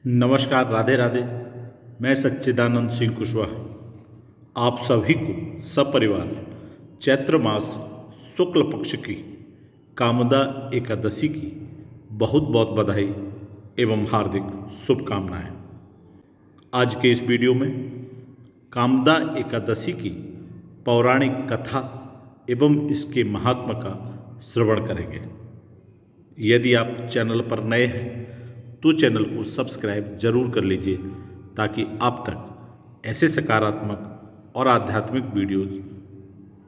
नमस्कार, राधे राधे। मैं सच्चिदानंद सिंह कुशवाहा आप सभी को सपरिवार चैत्र मास शुक्ल पक्ष की कामदा एकादशी की बहुत बहुत बधाई एवं हार्दिक शुभकामनाएं। आज के इस वीडियो में कामदा एकादशी की पौराणिक कथा एवं इसके महात्म का श्रवण करेंगे। यदि आप चैनल पर नए हैं तो चैनल को सब्सक्राइब जरूर कर लीजिए ताकि आप तक ऐसे सकारात्मक और आध्यात्मिक वीडियोज़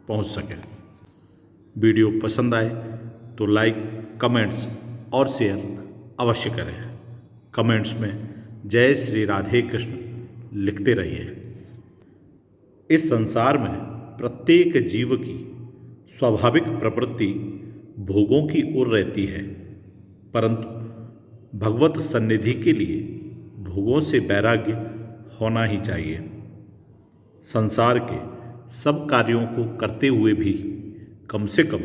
पहुंच सकें। वीडियो पसंद आए तो लाइक, कमेंट्स और शेयर अवश्य करें। कमेंट्स में जय श्री राधे कृष्ण लिखते रहिए। इस संसार में प्रत्येक जीव की स्वाभाविक प्रवृत्ति भोगों की ओर रहती है, परंतु भगवत सन्निधि के लिए भोगों से वैराग्य होना ही चाहिए। संसार के सब कार्यों को करते हुए भी कम से कम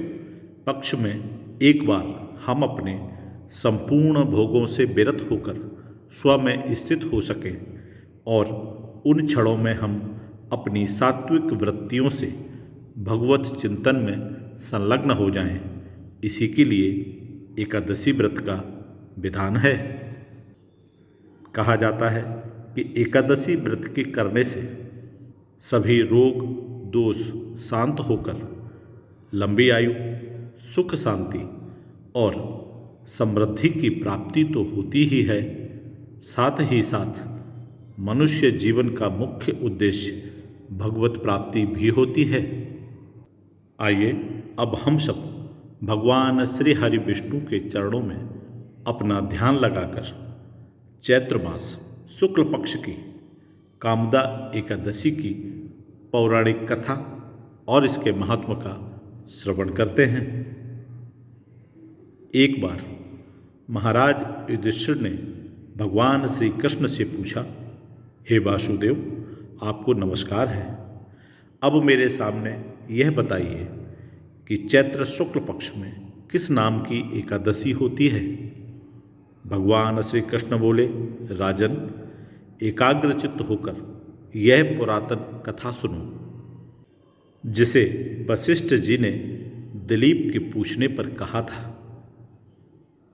पक्ष में एक बार हम अपने संपूर्ण भोगों से विरत होकर स्व में स्थित हो सकें और उन क्षणों में हम अपनी सात्विक वृत्तियों से भगवत चिंतन में संलग्न हो जाएं। इसी के लिए एकादशी व्रत का विधान है। कहा जाता है कि एकादशी व्रत के करने से सभी रोग दोष शांत होकर लंबी आयु, सुख, शांति और समृद्धि की प्राप्ति तो होती ही है, साथ ही साथ मनुष्य जीवन का मुख्य उद्देश्य भगवत प्राप्ति भी होती है। आइए अब हम सब भगवान श्री हरि विष्णु के चरणों में अपना ध्यान लगाकर चैत्र मास शुक्ल पक्ष की कामदा एकादशी की पौराणिक कथा और इसके महात्म का श्रवण करते हैं। एक बार महाराज युधिष्ठिर ने भगवान श्री कृष्ण से पूछा, हे वासुदेव, आपको नमस्कार है। अब मेरे सामने यह बताइए कि चैत्र शुक्ल पक्ष में किस नाम की एकादशी होती है। भगवान श्री कृष्ण बोले, राजन, एकाग्रचित्त होकर यह पुरातन कथा सुनो, जिसे वशिष्ठ जी ने दिलीप के पूछने पर कहा था।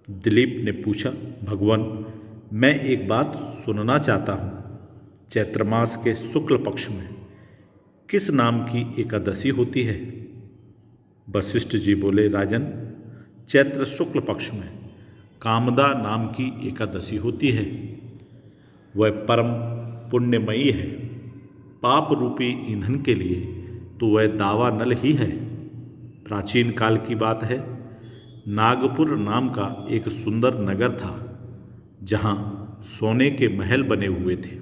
दिलीप ने पूछा, भगवान, मैं एक बात सुनना चाहता हूँ। चैत्र मास के शुक्ल पक्ष में किस नाम की एकादशी होती है। वशिष्ठ जी बोले, राजन, चैत्र शुक्ल पक्ष में कामदा नाम की एकादशी होती है। वह परम पुण्यमयी है। पाप रूपी ईंधन के लिए तो वह दावा नल ही है। प्राचीन काल की बात है, नागपुर नाम का एक सुंदर नगर था जहाँ सोने के महल बने हुए थे।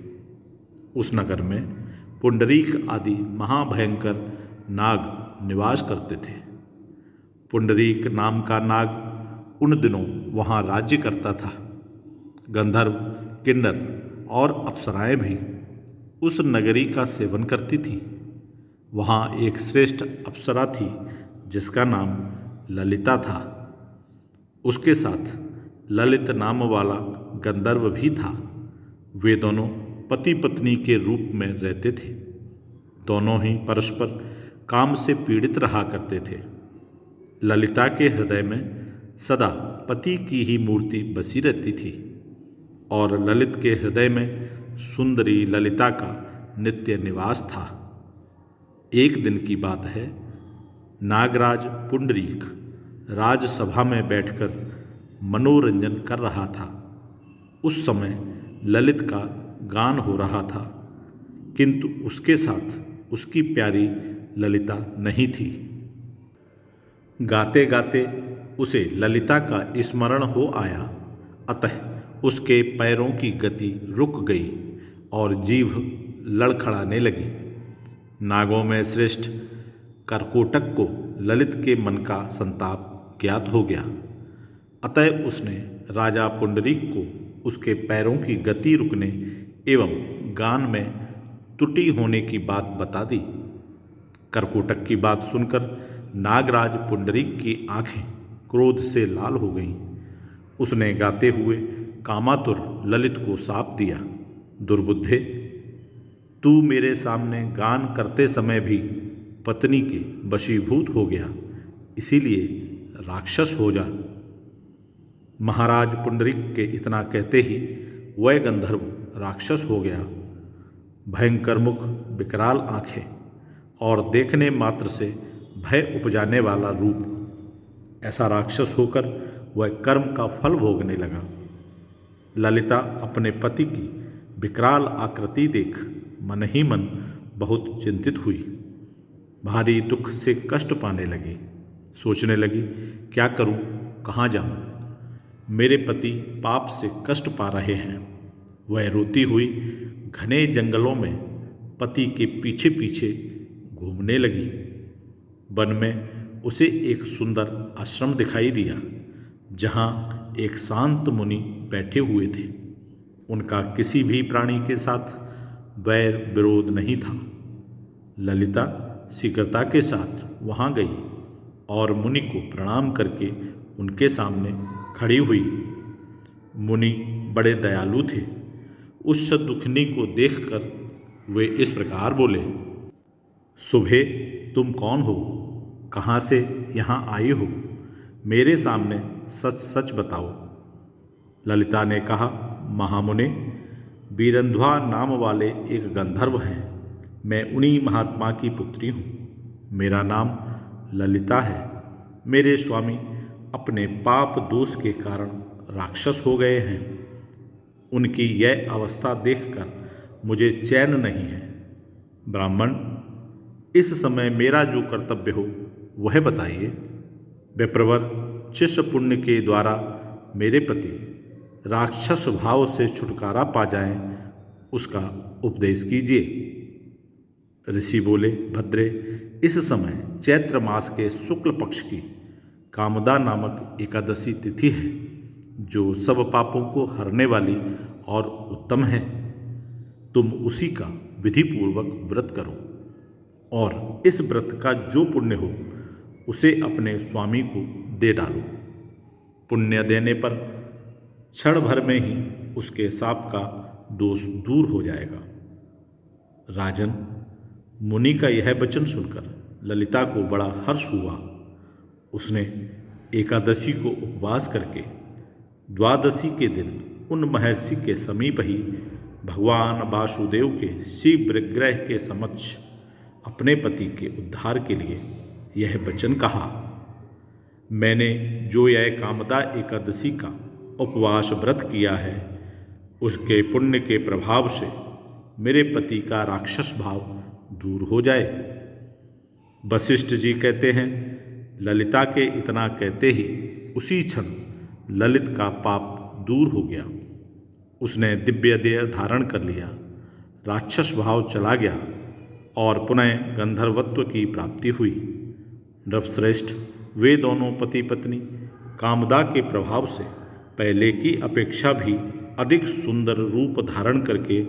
उस नगर में पुंडरीक आदि महाभयंकर नाग निवास करते थे। पुंडरीक नाम का नाग उन दिनों वहाँ राज्य करता था। गंधर्व, किन्नर और अप्सराएं भी उस नगरी का सेवन करती थी। वहाँ एक श्रेष्ठ अप्सरा थी जिसका नाम ललिता था। उसके साथ ललित नाम वाला गंधर्व भी था। वे दोनों पति पत्नी के रूप में रहते थे। दोनों ही परस्पर काम से पीड़ित रहा करते थे। ललिता के हृदय में सदा पति की ही मूर्ति बसी रहती थी और ललित के हृदय में सुंदरी ललिता का नित्य निवास था। एक दिन की बात है, नागराज पुंडरीक राजसभा में बैठकर मनोरंजन कर रहा था। उस समय ललित का गान हो रहा था, किंतु उसके साथ उसकी प्यारी ललिता नहीं थी। गाते गाते उसे ललिता का स्मरण हो आया, अतः उसके पैरों की गति रुक गई और जीभ लड़खड़ाने लगी। नागों में श्रेष्ठ करकोटक को ललित के मन का संताप ज्ञात हो गया। अतः उसने राजा पुंडरीक को उसके पैरों की गति रुकने एवं गान में त्रुटि होने की बात बता दी। करकोटक की बात सुनकर नागराज पुंडरीक की आंखें क्रोध से लाल हो गईं। उसने गाते हुए कामातुर ललित को शाप दिया, दुर्बुद्धे, तू मेरे सामने गान करते समय भी पत्नी के वशीभूत हो गया, इसीलिए राक्षस हो जा। महाराज पुंडरीक के इतना कहते ही वह गंधर्व राक्षस हो गया। भयंकर मुख, विकराल आंखें और देखने मात्र से भय उपजाने वाला रूप, ऐसा राक्षस होकर वह कर्म का फल भोगने लगा। ललिता अपने पति की विकराल आकृति देख मन ही मन बहुत चिंतित हुई। भारी दुख से कष्ट पाने लगी। सोचने लगी, क्या करूं, कहाँ जाऊं? मेरे पति पाप से कष्ट पा रहे हैं। वह रोती हुई घने जंगलों में पति के पीछे पीछे घूमने लगी। वन में उसे एक सुंदर आश्रम दिखाई दिया, जहाँ एक शांत मुनि बैठे हुए थे। उनका किसी भी प्राणी के साथ वैर विरोध नहीं था। ललिता शीघ्रता के साथ वहाँ गई और मुनि को प्रणाम करके उनके सामने खड़ी हुई। मुनि बड़े दयालु थे। उस दुखनी को देखकर वे इस प्रकार बोले, सुभे, तुम कौन हो? कहाँ से यहाँ आई हो? मेरे सामने सच सच बताओ। ललिता ने कहा, महामुने, बीरंध्वा नाम वाले एक गंधर्व हैं। मैं उन्हीं महात्मा की पुत्री हूँ। मेरा नाम ललिता है। मेरे स्वामी अपने पाप दोष के कारण राक्षस हो गए हैं। उनकी यह अवस्था देखकर मुझे चैन नहीं है। ब्राह्मण, इस समय मेरा जो कर्तव्य हो वह बताइए। विप्रवर, शिष्य पुण्य के द्वारा मेरे पति राक्षस भाव से छुटकारा पा जाएं, उसका उपदेश कीजिए। ऋषि बोले, भद्रे, इस समय चैत्र मास के शुक्ल पक्ष की कामदा नामक एकादशी तिथि है, जो सब पापों को हरने वाली और उत्तम है। तुम उसी का विधिपूर्वक व्रत करो और इस व्रत का जो पुण्य हो उसे अपने स्वामी को दे डालो। पुण्य देने पर क्षण भर में ही उसके शाप का दोष दूर हो जाएगा। राजन, मुनि का यह वचन सुनकर ललिता को बड़ा हर्ष हुआ। उसने एकादशी को उपवास करके द्वादशी के दिन उन महर्षि के समीप ही भगवान वासुदेव के शिव विग्रह के समक्ष अपने पति के उद्धार के लिए यह वचन कहा, मैंने जो यह कामदा एकादशी का उपवास व्रत किया है, उसके पुण्य के प्रभाव से मेरे पति का राक्षस भाव दूर हो जाए। वशिष्ठ जी कहते हैं, ललिता के इतना कहते ही उसी क्षण ललित का पाप दूर हो गया। उसने दिव्य देह धारण कर लिया, राक्षस भाव चला गया और पुनः गंधर्वत्व की प्राप्ति हुई। नृपश्रेष्ठ, वे दोनों पति पत्नी कामदा के प्रभाव से पहले की अपेक्षा भी अधिक सुंदर रूप धारण करके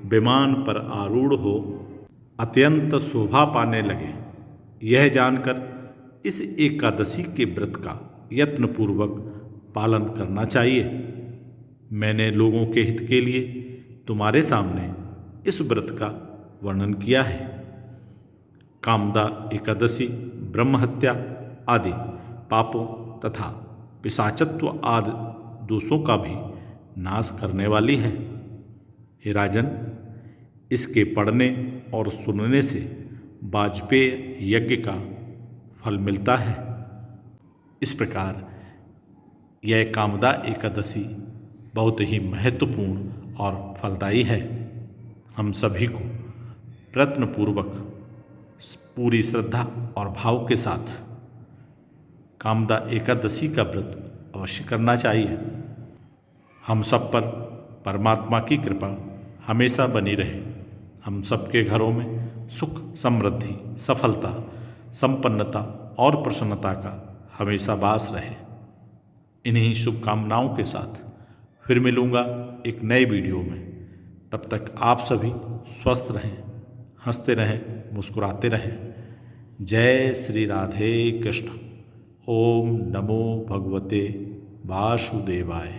विमान पर आरूढ़ हो अत्यंत शोभा पाने लगे। यह जानकर इस एकादशी के व्रत का यत्नपूर्वक पालन करना चाहिए। मैंने लोगों के हित के लिए तुम्हारे सामने इस व्रत का वर्णन किया है। कामदा एकादशी ब्रह्महत्या आदि पापों तथा पिशाचत्व आदि दोषों का भी नाश करने वाली है। हे राजन, इसके पढ़ने और सुनने से वाजपेय यज्ञ का फल मिलता है। इस प्रकार यह कामदा एकादशी बहुत ही महत्वपूर्ण और फलदायी है। हम सभी को प्रयत्नपूर्वक पूरी श्रद्धा और भाव के साथ कामदा एकादशी का व्रत अवश्य करना चाहिए। हम सब पर परमात्मा की कृपा हमेशा बनी रहे। हम सबके घरों में सुख, समृद्धि, सफलता, संपन्नता और प्रसन्नता का हमेशा वास रहे। इन्हीं शुभकामनाओं के साथ फिर मिलूँगा एक नए वीडियो में। तब तक आप सभी स्वस्थ रहें, हंसते रहें, मुस्कुराते रहें। जय श्री राधे कृष्ण। ओम नमो भगवते वासुदेवाय।